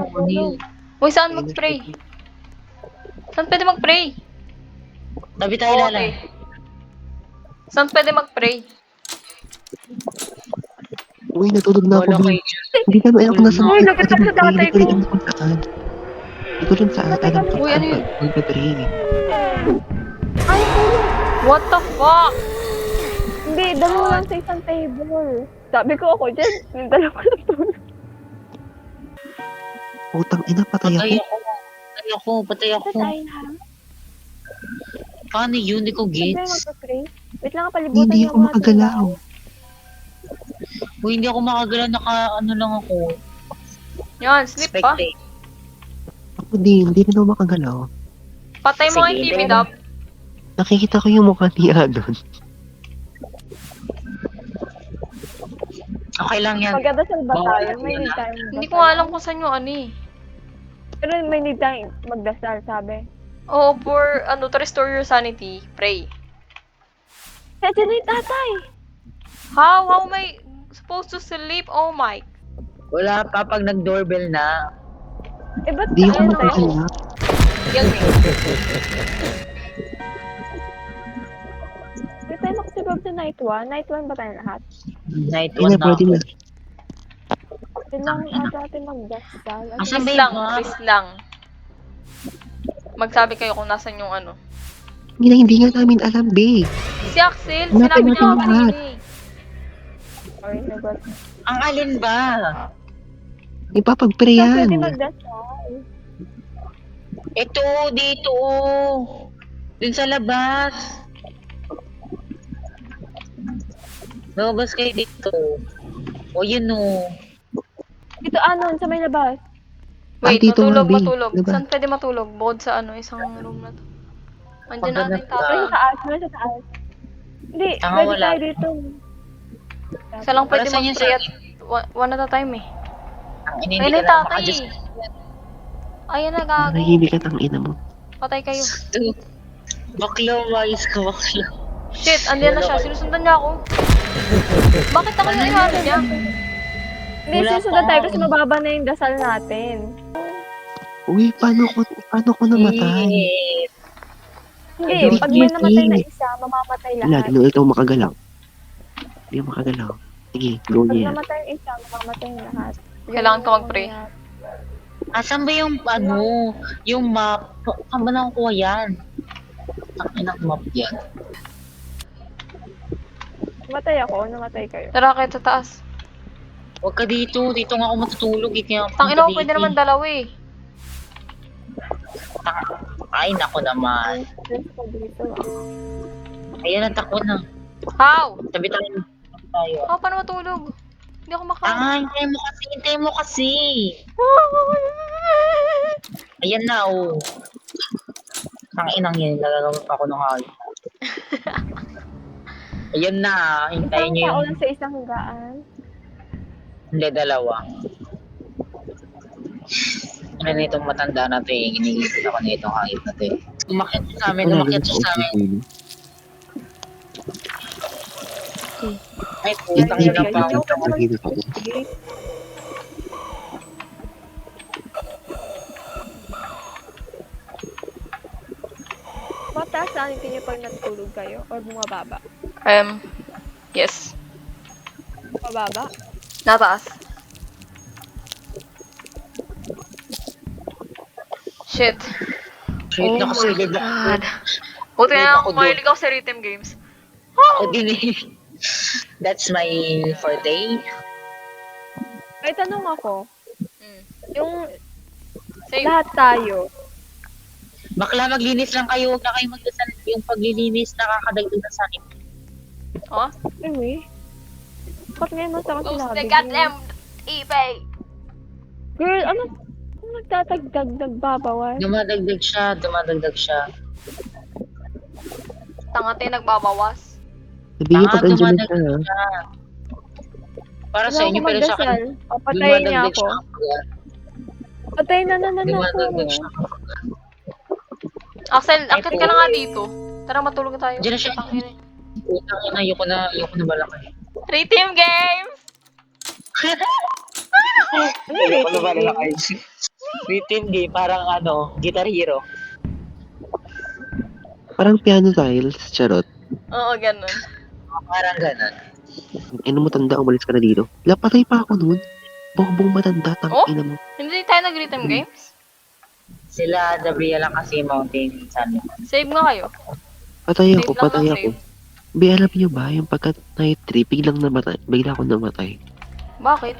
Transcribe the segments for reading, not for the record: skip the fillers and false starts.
natulog. Uy, saan mag-pray? Saan pwede mag-pray? Tabi tayo lala. Okay. Saan pwede mag-pray? Uy, natulog na ako, Wala Bin. kayo. Hindi ka alam kung nasa Uy, nakita ko sa tatay ko. Hindi ko rin saan. Hindi ko rin saan alam kung Uy, saan ano yun? magpe-pray. Ay, tulog. What the fuck? Hindi, dalawa lang sa isang table. Sabi ko ako dyan, yung dalawa lang tulog. Putang ina, patay Patay ako. ako. Patay ako. Patay ako. Patay na. Paano yun? Hindi ko Hindi gets. magpa-pray. Wait lang, palibutan Hindi niyo ako makagalaw. Uy, hindi ako makagalaw. Ano lang ako. Yan, sleep pa. Spectate. Ako din, hindi rin ako makagalaw. Patay mo nga yung Sige, TV, then. Dap. Nakikita ko yung mukha ni Adon. Okay lang yan. Magdadasal ba Bawal tayo? May yun, need ah. tayong magdasal. Hindi ko alam kung saan yung ano eh. Pero may need tayong magdasal, sabi. Oo, for to restore your sanity, pray. Kaya dyan na yung tatay. How am I supposed to sleep? Oh my. Wala pa pag nag-doorbell na. Eh, ba't Hindi ako tayo tayo? makagalaw. Yan eh. Hindi tayo makasibab sa night 1. Night 1 ba tayo lahat? Night Hindi 1 na, na pwede ako. na. Yun lang ata natin magdasal. Asan Please ba lang, yung please lang. Magsabi kayo kung nasan yung ano. Hindi nga namin alam, babe. Si Axel, Wala sinabi pa niya ako natin kanina lahat. eh. Sorry, nagot. Ang alin ba? Ipapag-pray Saan pwede yan. magdasal? Ito, dito. Dun sa labas. Labas kayo dito. O yun o. Dito, anon, sa may labas. Wait, dito nga, matulog, babe. matulog. Diba? Saan pwede matulog? Bukod sa isang room na to. Andiyan Pagka natin nasa- tatay. Meron sa taas, meron sa taas. Hindi, Tanga, pwede wala. tayo dito. Isa lang pwede Para saan yun mag-pray sa- at one at a time eh. Ang Ayun hindi na ka yung na tatay makadiyos. eh. Ayan na, gago. Nahihimik at ang ina mo. Patay kayo. Bakla, mayos ka, bakla. Shit, andiyan na siya. Sinusundan niya ako. Bakit ako yung ano niya? Hindi, Wala susunod pa. tayo kasi mababa na yung dasal natin. Uy, paano ko namatay? Eh, Hindi, Ayun, pag may yes, namatay na yes. isa, mamamatay Wala, lahat. di na ulit ako makagalaw. Hindi ako makagalaw. Sige, go Pag niya. namatay yung isa, mamamatay lahat. Kailangan ka mag-pray. asan ba yung yung map? Saan ba nakukuha yan? Ang inang map yan. Namatay ako, namatay kayo. Tara, kahit sa taas. Huwag ka dito. Dito nga ako matutulog. Kaya Tangina ko, pwede naman dalawa eh. Ay, nako naman. Stress ko dito. Ayan, natakbo na. How? Tabi tayo. Tabi tayo. How? Paano matulog? Hindi ako maka... Ah, hintay mo kasi. Ayan na, oh. Ang inang yan, nagagawin pa ako ng hayop. Ayan na, hintayin Isang niyo tao yung lang sa isang higaan. hindi, dalawa. Ano na itong matanda na ito eh, ginigil ako na itong hayop na ito eh. Umakit siya sa amin, umakit siya sa amin. Ay, putang ina pa ako. Mataas sa anin niyo pag natulog kayo or bumababa? Yes. Mababa? Nataas. Shit. Shit, Oh nakasugod my ako. God. Buti Wait, na ako ako doon. mahilig ako sa rhythm games. Ako din eh. That's my forte. May tanong ako. Mm. Yung Same. lahat tayo, Bakla, maglinis lang kayo. Huwag na kayo magdasal. Yung paglilinis, nakakadagdag na sanip. Oh? anyway, ba't ngayon mas ako Close sinabi? the goddamn eBay. Girl, ano nagtatagdag, nagbabawas? Dumadagdag siya. Tangate, nagbabawas. Sabihin pag andyan na dumadagdag siya. siya. Para sa Ano inyo, ako pero sa akin, magdasal? O, patayin niya dumadagdag ako. siya. Patayin na ako. Dumadagdag siya. Axel, akit ka na nga dito. Tara, matulog na tayo. Diyan na siya. Tangina. Utang ina, ayoko na malaki. Rhythm games! Ayoko na malaki. Rhythm game, parang ano, Guitar Hero. Parang piano tiles, charot. Oo, ganun. Parang ganun. Ano mo tanda, umalis ka na dito. Lapatay pa ako nun. Bokbong matanda, Oh? tangina mo. Hindi tayo nag-rhythm games? Sila, Gabriel lang kasi mountain sun. Save nga kayo. Patay Save ako, lang patay ng ako. save. Be, alam niyo ba, yung pagka night trip, bigla ako namatay. Bakit?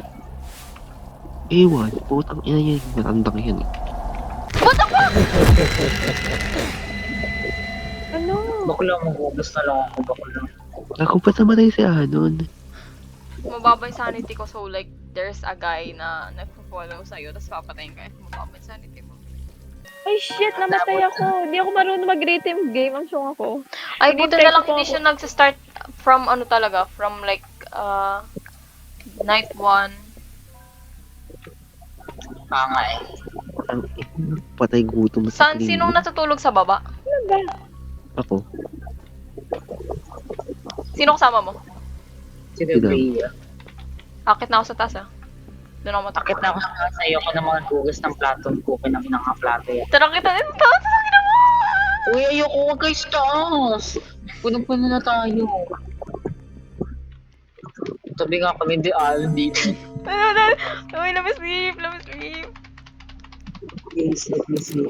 Ewan, putang ina niya yung matandang yun. What the fuck? Ano? Bakla mo, gusto lang ako, bakla. Ako pa namatay si Anon. Mababa yung sanity ko, so like, there's a guy na nagpo-follow sa'yo, tapos papatayin ka, mababa yung sanity mo. Ay, shit, namatay ako. Hindi ako marunong mag-rhythm game. Ang syong ako. Ay, Hindi, buti try na lang ko po hindi ako. siya nagsa-start from ano talaga, from like, night 1. Nga eh. Ang patay gutom sa Saan, sinong natutulog sa baba? Ano ba? Ako. Sino kasama mo? Si Gabriel. Akit na ako sa taas ah. Doon ako matakot. Bakit na ako sa iyo ko ng mga gugas ng plato ko, pinaka-plato yan. Tara kita din taas sa ginawa! Uy, ayoko, wag kayo sa taas. Punong-puno na tayo. Tabi nga kami di dito. Uy, let me sleep, let me sleep. Yes, let me see.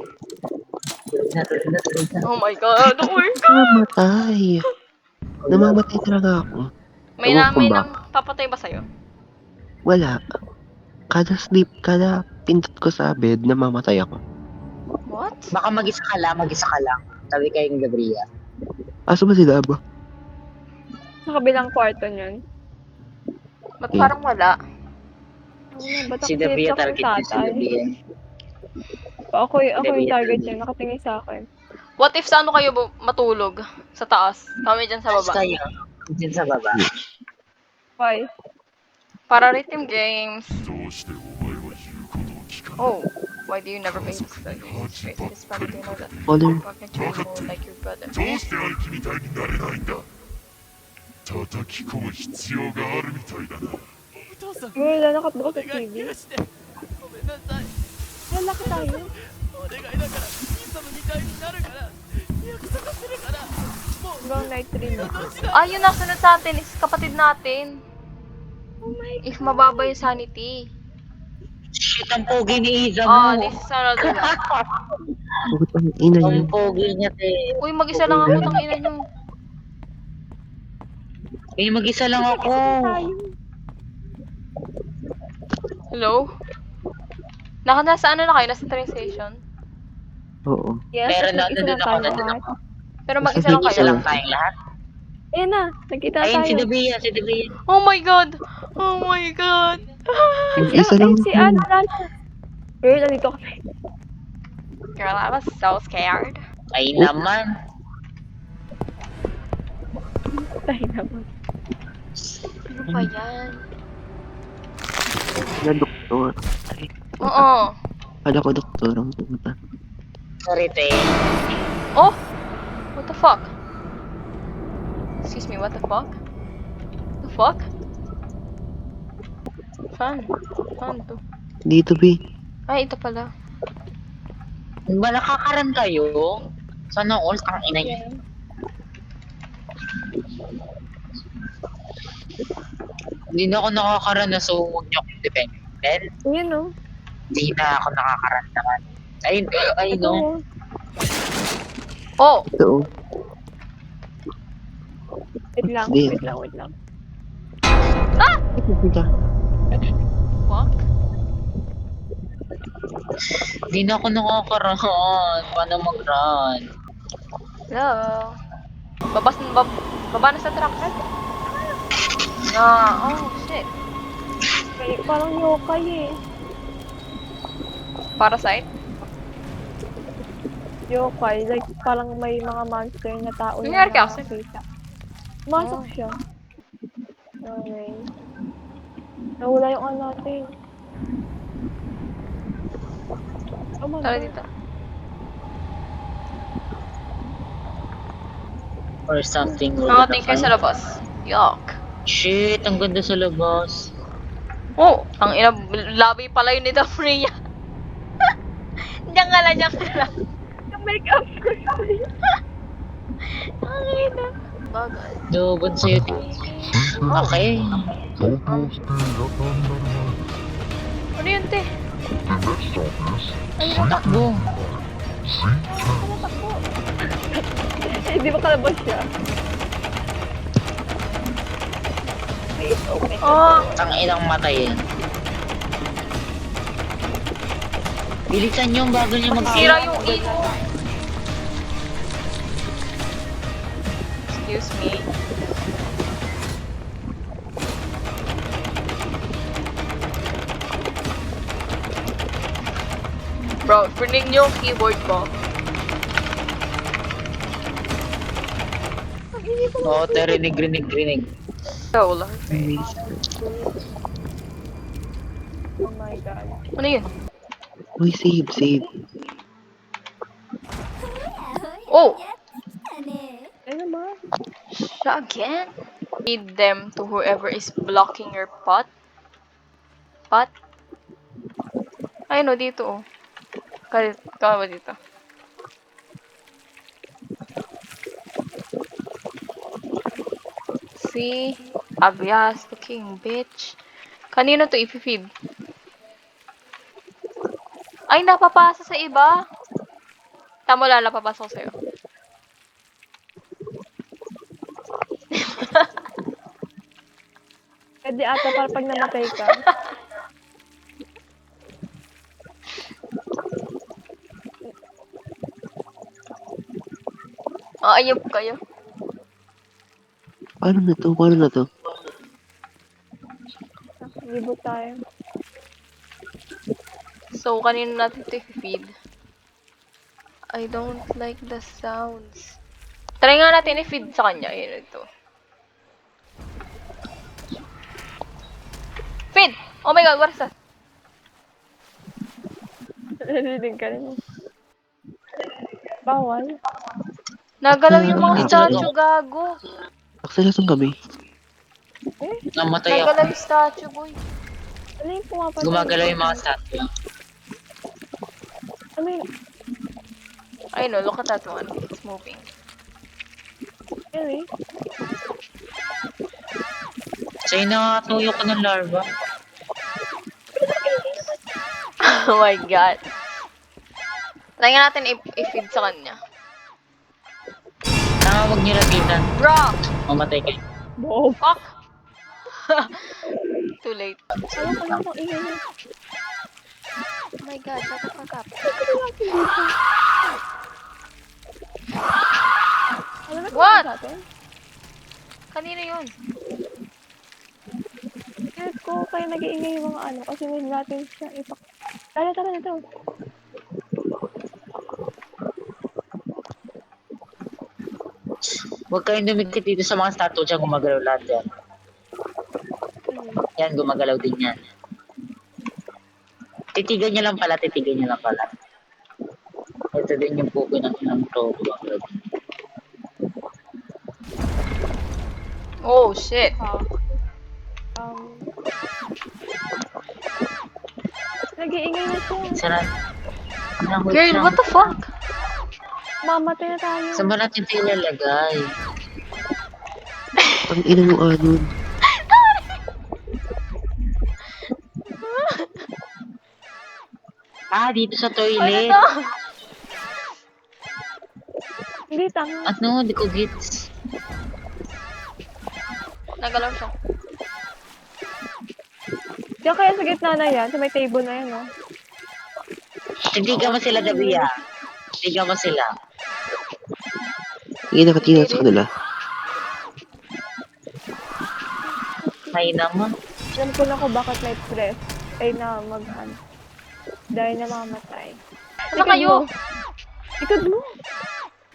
Oh my god, oh my god! Namamatay. Namamatay talaga ako. May Ewan ko may ba? nang papatay ba sa'yo? Wala. Kada pintot ko sa bed, namamatay ako. What? Baka mag-isa ka lang, Tabi kayong Gabriel. Aso ba sila ba? Sa kabilang kwarto niyan. Ba't parang wala? Ano, ba't Si ako Gabriel sa target niya si tatay? Gabriel. Ako yung Gabriel, target Gabriel. niya. Nakatingin sa akin. What if sa ano kayo matulog? Sa taas? Kami dyan sa Taas baba. kayo. Diyan sa baba. Why? Para rhythm games. Oh, why do you never pay this study? Straight to this family, you know that. Father, Fucking train more like your brother. どうして兄貴みたいになれないんだ叩き込む必要があるみたいだな Wala, nakabukas sa TV. Lalaki tayo. Hanggang night 3 na. Ah, yun ang sunod sa atin is kapatid natin. Oh my If mababa yung sanity. Shit, ang pogi ni Iza Ah, mo. this is another one. putang ina niya. Ang pogi niya, te. Uy, mag-isa lang ako, tang ina nyo. Eh, mag-isa lang ako. tayo. Hello? Nasa ano na kayo? Nasa train station? Oo. Yes, Pero isa nandun na din ako, tayo nandun lahat. ako. Pero mag-isa lang Isa kayo. lang tayong lahat. Ayan na, nagkita Ayun, si tayo. Dabia, si Dabia. Oh my god! Oh my god! Isa lang Si ako. Ana, Ana. Girl, nandito kami. Girl, I was so scared. Ay Oh. naman. Tayo naman. Ano ba yan? Na doktor. Ay, Oo. kala ko doktor ang pumunta. Sorry, te. Oh! What the fuck? Excuse me, what the fuck? The fuck? Fan. Fan to. Dito, B. Ay, ito pala. Ba nakakaran kayo? Sana all, ang ina niya. Yeah. Hindi na ako nakakaran na so huwag niyo akong defended. Ayan o. Hindi na ako nakakaran naman. Ay Ito no. o. Oh! Ito, oh. Wait lang, Sige. wait lang, wait lang. Ito, teka. Fuck? Hindi na ako nakakaran. Paano mag-run? Hello? Baba na sa truck. Na, oh shit. Parang yokai eh. Parasite? Yokai, like parang may mga monster na tao na Nangyari kasi? nakakita. Masok Oh. siya. Okay. Nawala yung ano natin. Oh my Tara God. dito. Or something. Nakating kayo sa labas. Yuck. Shit, ang ganda sa labas. Oh! Ang ina, labi pala yun ni Freya. Diyan ka lang, diyan ka lang. Yung make-up ko. Okay na. Bagal. Lubon sa'yo. Okay. Ano yun, te? Takbo. Hindi ba kalabas siya? Please, okay. Oh, Tanginang matay yan. Bilisan nyo bago nyo sira mag-sira. yung ino. Excuse me. Bro, frinig niyo yung keyboard ko. Oo, rinig. So, lang. Oh my God. Ano yun? Uy, save. Oh! Ano ba? Siya again? Feed them to whoever is blocking your pot. Pot? Ay, no, dito, oh. Kaya ba dito? See? Abias looking bitch. Kanino to ipifeed? Ay, napapasa sa iba. Tamo lala, papasok sa'yo. Pwede ata para pag namatay ka. Ayop kayo. Paano na to? Libot tayo. So, kanino natin ito i-feed? I don't like the sounds. Try nga natin i-feed sa kanya. Yun ito. Feed! Oh my god, what is that? Narinig ka rin. Bawal. Nagalaw yung mga Dito statue, lang. gago. Aksalasan kami. Namatay Nagalaw ako. yung statue, boy. Ano yung pumapatay? Gumagalaw yung mga statue. Ano yung... I know, look at that one. It's moving. Really? Sa'yo nakatuyo ko ng larva. Oh my god. Try nga natin i-feed sa kanya. Huwag nyo lapitan. Bro! Mamatay kayo. Bob. Fuck! Too late. Ano ko lang kung ingay na. Oh my god, shut the fuck up. Ano na What? sa atin? Kanino yun? Kahit ko kayo nag-iingay yung mga ano kasi need natin siya ipak... Tara na to. Huwag kayong dumikit dito sa mga statue dyan, gumagalaw lahat yan. Yan, gumagalaw din yan. Titigan niya lang pala. Ito din yung puko ng inang to. Oh, shit. Nag-iingay na siya. Sarap. Girl, what the fuck? Mamatay na tayo. Saan ba natin ito ilalagay? Ang ina mo, Anon. Dito sa Ano toilet. to? Hindi, tanga. Ano, di ko gets. Nagalaw siya. Diyan kaya sa gitna na yan, sa may table na yan, no? Titigan mo sila, Gabi, Titigan mo sila. Hindi nakatingin sa kanila. Hay naman. Alam ko na kung bakit may stress. Ay na mag-ano. Dahil na mamatay. Ano kayo? Ikad mo.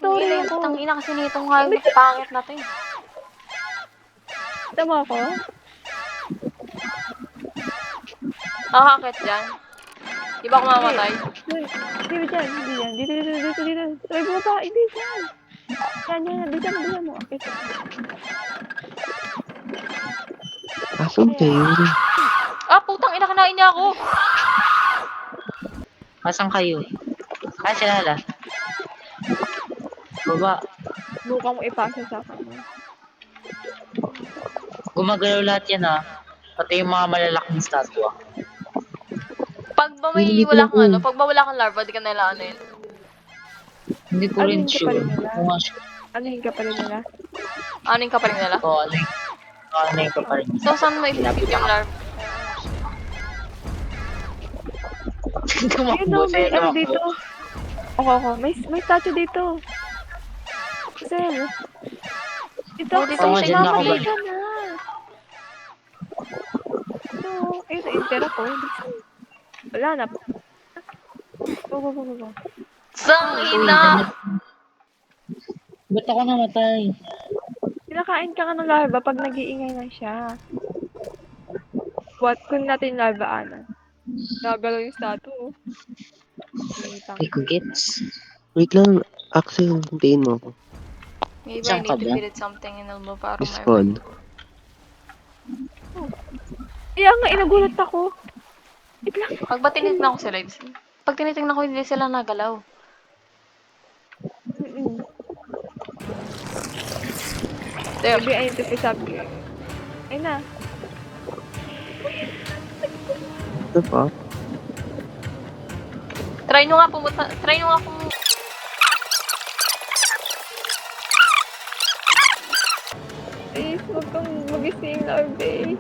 Sorry Sorry, ako. tang ina kasi nitong hayop pangit natin. Tama ko? Nakakakit dyan. Di ba ako mamatay? Hindi dyan. Hindi yan. Dito. Sabi mo ba? Hindi dyan. Yan. Bilisan mo. Okay. Asan kayo? Ah, putang ina, kinain niya ako. Asan kayo? Ah, si Lala. Baba. Subukan mo ipasa sa akin. Gumagalaw lahat yan ah. Pati yung mga malalaking statue ah. Pag ba may Hindi ko wala lang kang ano, pag ba wala kang larva, di ka nila ano yun. Hindi ko Ano rin yung sure. kapalit nila? Kung nga sure. Ano yung kapalit nila? Ano yung kapaling nila? Oo, ano yung kapalit. So, saan mo i-fit yung larva? Ayun Tumakbo no, may sa'yo, ano tumakbo. dito. Ako. May statue dito. Sir. Dito, Oh, dito Oo, siya dyan mama, ako ba? dito na. Ito, ayun, enter ako. Wala na. Go. Sang ina! Ba't ako namatay? Kinakain ka nga ng larva pag nag-iingay na siya. What? Kung natin larva, Ana. Nagalaw yung statue. Hindi ko gets. Wait lang, Axel, hintayin mo ako. Maybe I Saan ka need to ba? feed it something and it'll move out of my way. Spawn. Kaya nga, inagulat ako. Wait lang. Pag ba tinitignan ko sila, pag tinitignan ko hindi sila nagalaw. Mm-mm. Damn. Maybe I need to pick up here. Ay na. Ano pa? Try nyo nga pumunta, try nyo nga pumunta. Please, huwag kang magising, larvae.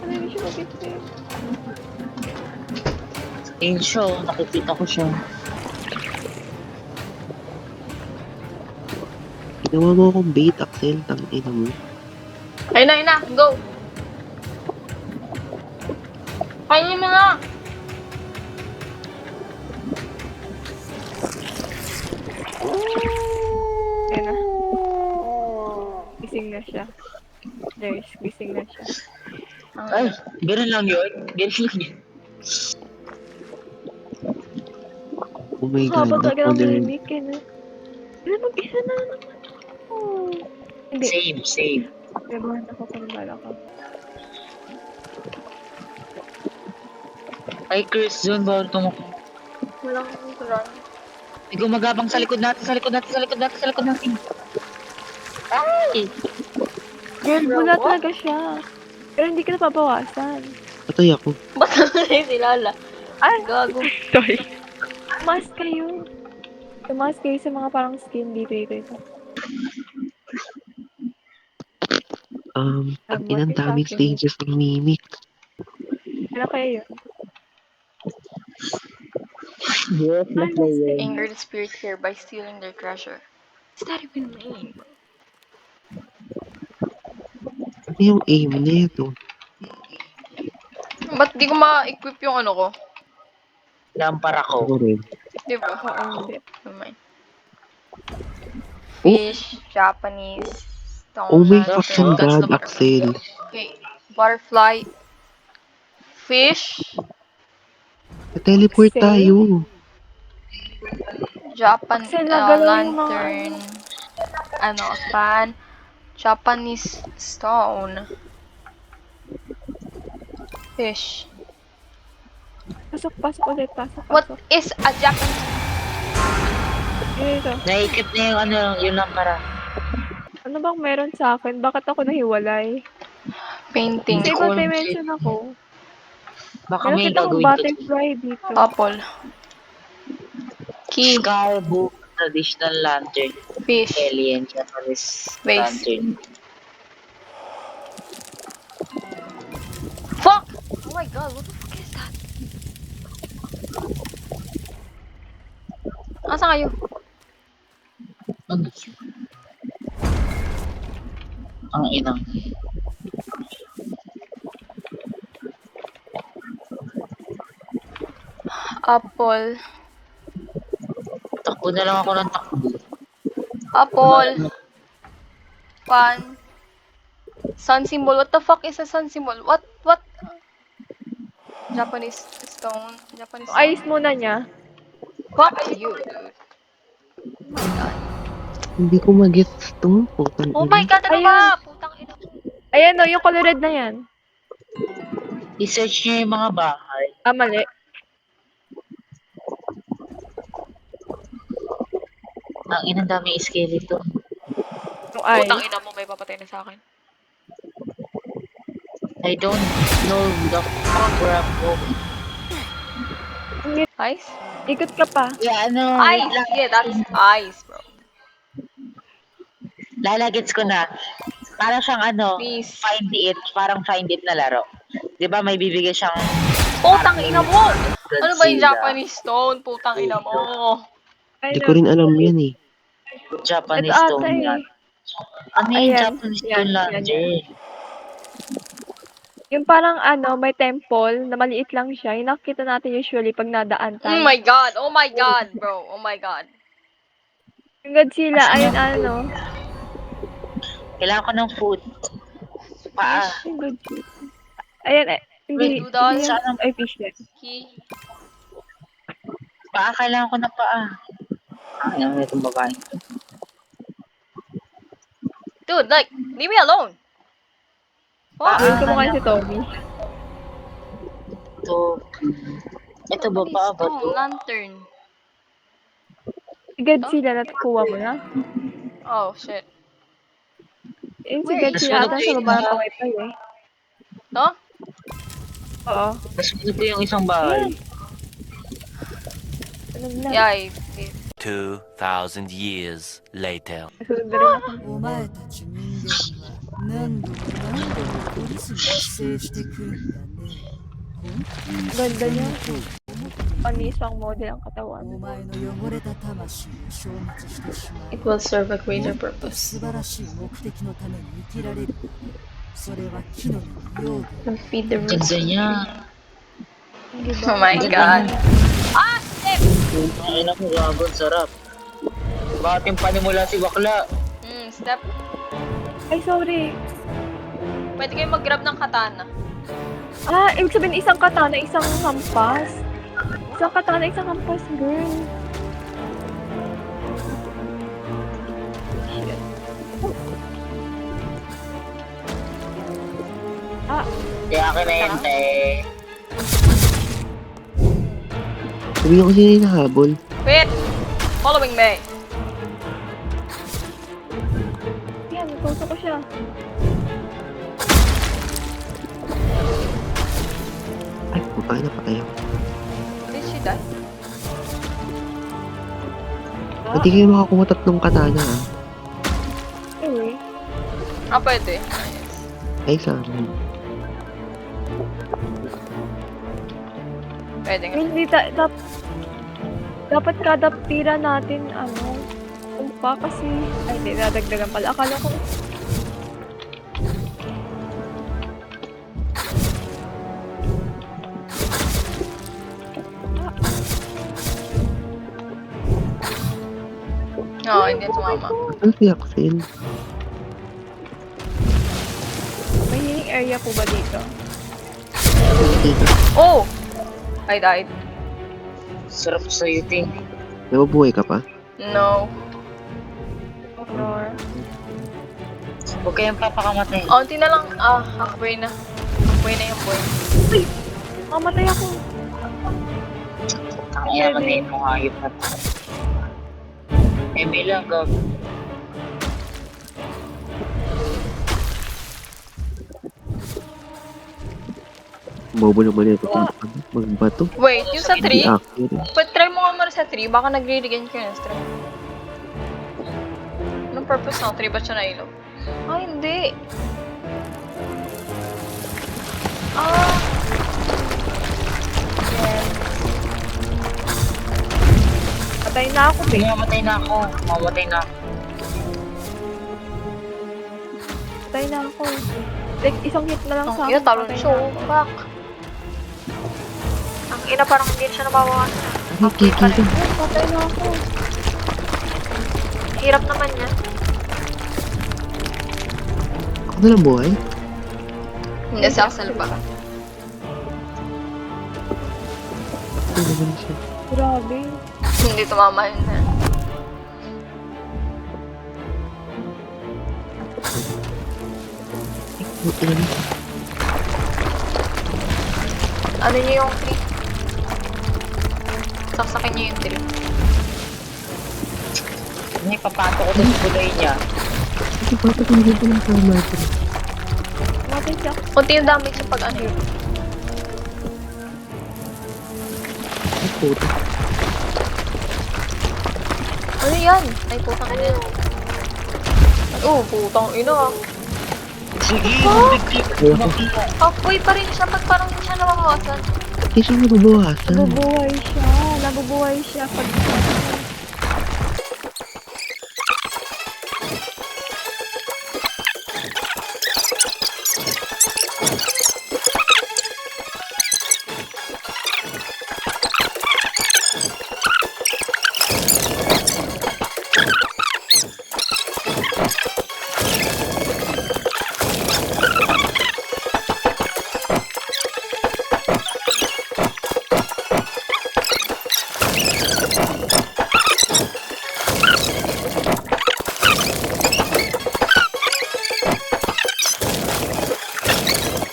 Ano hindi siya magising? Ayun siya, oh, nakikita ko siya. Ginawa mo akong bait, Axel. Tangina mo. Ayun na, go! Kainin mo na! Ayun na. Gising na siya. There's, gising na siya. Ay, ganun lang yun. Ganun lang yun. Oh my God, Habang that talaga ng other... mimik, eh, no? Ano, mag-isa na naman ako. Hindi. Same. Gabahan ako kung bala ko. Ay, Chris, doon bawal tumakbo. Walang run. May gumagabang sa likod natin. Ay! Wala talaga siya. Pero hindi ka napabawasan. Patay ako. Ba't naman si Lala? Ay, Gago. sorry. Tumaas kayo. Tumaas kayo sa mga parang skin dito. Ang What inang is daming happening? stages ng mimic. Ano kaya yun? Yes, Ay, last name. Anger the spirit here by stealing their treasure. Is that even name? Ano yung aim nito? Ba't di ko ma-equip yung ano ko? Lampara Ako ko. rin. Di ba? Oo, hindi. Never mind. Oh. Fish, Japanese, stone Oh my lantern, fucking that's God, the Axel. Okay, butterfly, fish, Na-teleport Axel? tayo. Axel, nagalaw yung mga lantern, fan, Japanese stone, fish. Pasok ulit. What is a Japanese? Dito. Naikip na yung lampara. Ano bang meron sa akin? Bakit ako nahiwalay? Painting. Sa Hindi ko ibang alam dimension ako. Baka Meron may kita akong gagawin ko. butterfly dito. Apple. Key. Skybook, traditional lantern. Fish. Alien, Japanese Vase. lantern. Fuck! Oh my god, what the fuck is that? Asa kayo? Ano? Ang inang. Apple. Takbo na lang ako ng takbo. Apple. Pan. Sun symbol. What the fuck is a sun symbol? What? Japanese stone. Japanese stone. Ayos muna niya. Fuck you, dude. Oh my god. Hindi ko mag-gets to. Putang Oh my ina. god, ano Ayun. ba? Putang ina. Ayan o, yung color red na yan. I-search niyo yung mga bahay. Mali. Ang inang dami skeleton. Yung ay. Putang ina mo, may papatay na sa akin. I don't know the fuck where I'm going. Ice? Ikot ka pa. Yeah, ano, Ice! Yeah, that's ice, bro. lalagets ko na. Para siyang ano, Please. find it. Parang find it na laro. Di ba may bibigay siyang Putang ina mo! Ano ba yung Godzilla. Japanese stone? Putang ina mo. Hindi ko rin alam yan eh. Japanese Ito ata stone eh. yan. Ano yung Ayan. Japanese Yan, stone yan, lander? Yung parang may temple na maliit lang siya. Yung nakikita natin usually pag nadaan Oh tayo. my god, oh my god, bro. Oh my god. Yung Godzilla, ayun ano. Kailangan ko ng food. Paa. Yung Godzilla. Ayan, hindi. Wait, noodles? Hindi yan. Ay, fish yan. Paa, kailangan ko ng paa. Ay, ano itong babae. Dude, like, leave me alone. Fuck. Gawin ko mo kasi si Tommy. Ito ba paa ba to? Lantern. Si Godzilla, natukuha mo na. Oh, shit. Yung si Where is Godzilla it? ata sa baba ng pangay eh. To? Oo. Nasunod ko yung isang bahay. Ano na? Yeah, 2,000 years later. Nasunod na rin ako. お前たち人間は何度も何度も孤立に寄生してくるんだね。 Ganda niya. Panisang model ang お katawan. 前の汚れた魂を消滅してしま it will serve a greater う。 purpose. 素晴らしい目的のために生きられる。それは木の実に用具。 Will feed the Ganda roots. niya. Hindi ba? Oh my god. Ah, shit! Ay, naku, gagon, sarap. Bakit yung panimula si bakla? Step. Ay, sorry. Pwede kayo mag-grab ng katana. Ah, ibig sabihin isang katana, isang hampas. Isang katana, isang hampas, girl. Shit. Ah, Kaya akin na yun, te. Sabi ko kasi hinahabol. Wait! Following me. yan, nagkauso ko siya. Ay, putay na patay ako. Did she die? Pwede kayo makakuha tatlong katana ah. Anyway, Ah, pwede. Ay, sa amin. Pwede nga. hindi dapat kada pira natin, umpa kasi, ay, hindi, dadagdagan pala. Akala ko, Oo, hindi tumama. Ano si Axel? may healing area po ba dito? Dito. Oh! I died. Sarap sa'yo, te. Nababuhay ka pa? No. Honor. Huwag kayong papakamatay. Unti na lang. Ah, halfway na. Halfway na yung boy. Mamatay ako. Kaya matayin mo hayop na to. Eme lang, gag. Bobo naman ito kung magbato. Wait, yung sa Hindi 3? accurate. But try mo nga muna sa 3. Baka nagre-regain ka yun sa 3. Anong purpose ng 3? Ba't siya nailaw? Ah, hindi. Ah. Yes. Patay na ako, Sige, babe. mamatay na ako. Mamatay na ako. Patay na ako. Like, isang hit na lang sa Ang ina, talon patay siya. na Oh, ako. fuck. Ang ina, parang hindi siya nabawasan. Ay, kiki ka. Oh, patay na ako. Hirap naman yan. Ako na lang buhay? Hindi, si Axel pa. Ano naman siya? Grabe. Hindi tumama yun na. Buti naman. Ano niyo yung 3? Saksakin niyo yung 3. May papato ko din sa bulay niya. Kasi papatingin ko lang tama ito. Matay siya. Kunti yung damage sa pag ano yun. Ay, puta. Ano yan? Ay, putang ina. Oh, putang ina. Sige, bigtik. Halfway pa rin siya. Ba't parang hindi siya nawawasan? Hindi siya nababawasan. Nabubuhay siya. Nabubuhay siya pag...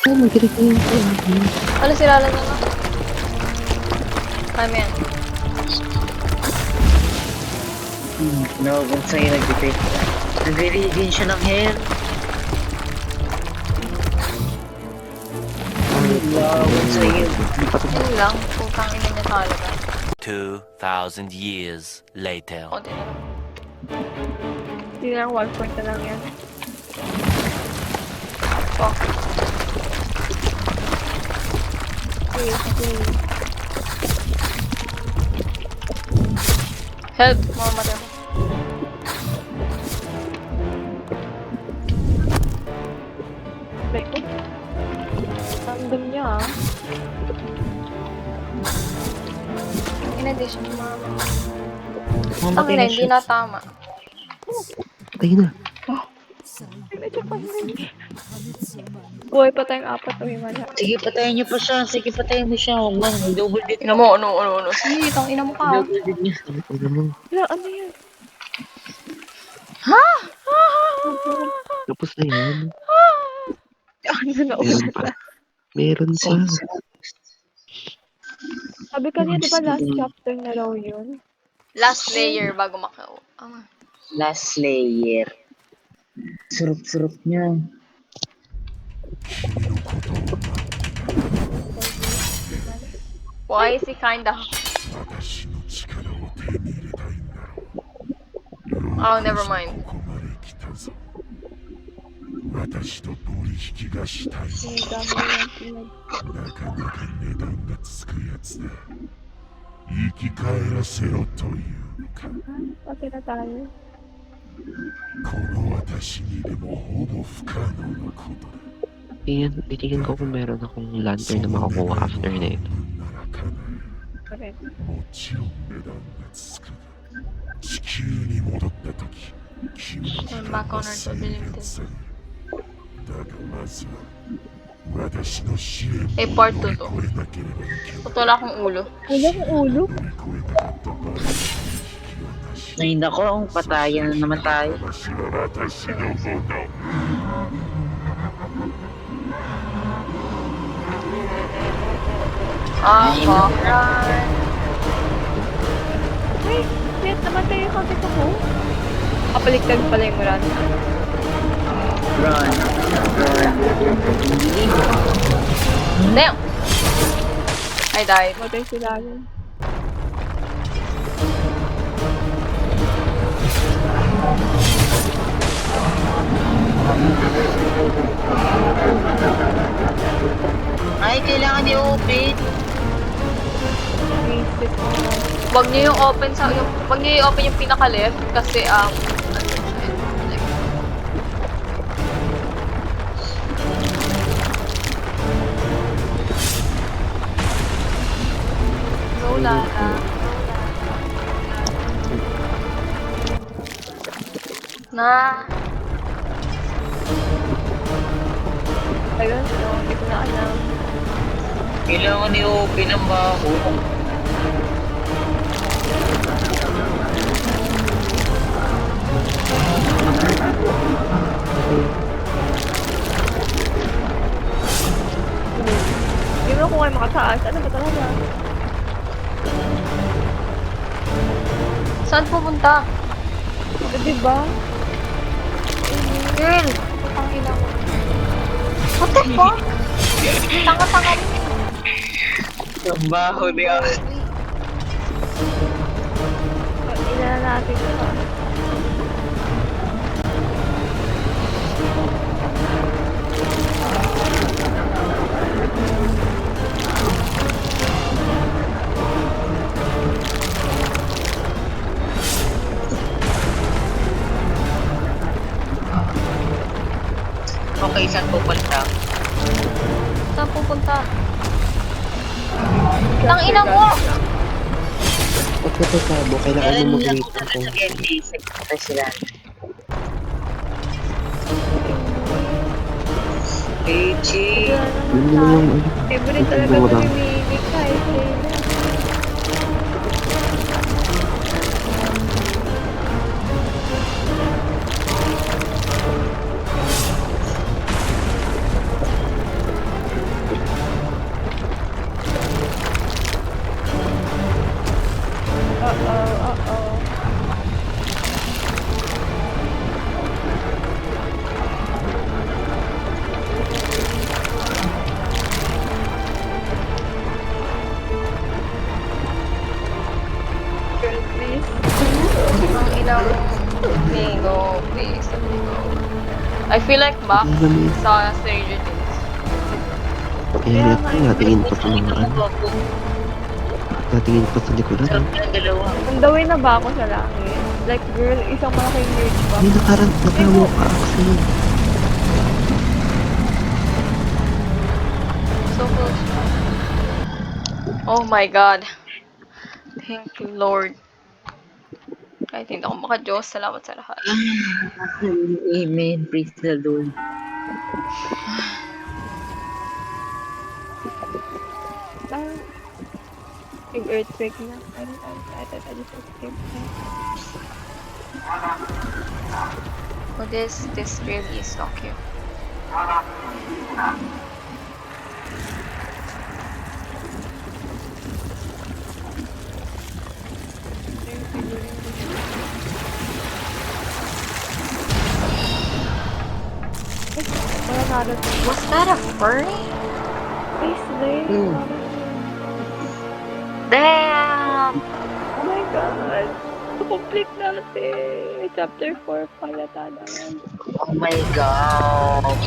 Ay, magirig na yung Ano sirala niya na? Kaya mo yan. Nawagod sa'yo nag-detect. Nag-regain siya ng hair. Nawagod sa'yo. Yun lang. Putang ina niya talaga. 2,000 years later. Konti na lang. Hindi lang 1 point na lang yan. Fuck. Okay. Help! Mamamatay mo. Break ko. Random niya ah. In addition, mama. Ang Mamatay ina, na hindi siya. na tama. Patay na. Medyo pa buhay pa tayong apat o himala. Sige, patayin niyo pa siya. Sige, patayin mo siya. Huwag man, double date. Ina mo, ano. Sige, tang ina mo ka. Double date niya. Ano mo? Wala, ano yan? Tapos na yan. Ano na Meron pa. Meron pa. Sabi kanina, di ba last chapter na raw yun? Last layer bago makao. Last layer. Surup-surup niya. Why is he kinda... 私の力を手に入れたいんだろう。 Oh, never mind. ここまで来たぞ。私と取引がしたい。 Yung dami yan. なかなか値段がつくやつだ。生き返らせろというのか。 Okay na tayo. この私にでもほぼ不可能なことだ。 Titingin ko kung meron akong lantern na makukuha after na ito. なら叶 Correct. えもちろん値段がつくが地球に戻った時君の時 I'm 間 back on は Earth 再 to believe 現 this. されるだがまずは私の試練を Eh, part 乗り two to. 越えなければいけない Putol akong ulo. Wala kong ulo. 乗り越えなかった場合の引きはなし Ay, nako, patayan na naman tayo. 私は私のもの Fuck. Ay, shit, namatay yung kapit ako. Kapaliktad pala yung run. Run. Damn! I died. Matay sila yun. Ay, kailangan i-open. Wasted ko. Wag niyo yung open sa yung wag niyo yung open yung pinaka left kasi Lola. Na. Ayun, so, hindi ko na alam. Kailangan i-open ang baho. Hindi mo kung kayo makataas. Ano ba talaga? Saan pupunta? Diba? Girl! Ang ina mo. What the fuck? Tanga-tanga mo. Ang baho niya. Ina na natin ito. Okay, saan pupunta? Saan pupunta? Tang ina mo! Pag napasabo, kailangan mo mag-wait Sa ako. basic president. Peachy. Yun na yung ano. Favorite talaga ito ni Mimi kahit Shayla. Uh-oh. Girl, please. Ang ina mo. Bingo, please. Bingo. I feel like back sa Stranger Things. Kaya natingin pa sa mga ano. Natingin pa sa likuran. Sarap ng dalawa. Nandawin na ba ako sa langit? Like, girl, isang malaking merch ba? Ay, nakaramu pa ako sa'yo. So close. Oh my god. Thank you, Lord. Kahit hindi ako maka-Diyos, salamat sa lahat. Amen. Praise the Lord. Parang, yung earthquake na. I just escaped. Oh, this really is so cute. Wala na rin. Was that a furry? Face there. Damn! Oh my god. Complete natin. Chapter 4 pala talaga. Oh my God.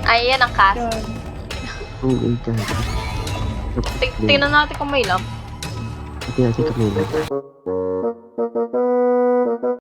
Ay, yan ang cast. Yan. Ang ika. Tingnan natin kung may lamp. Pati natin kami lang.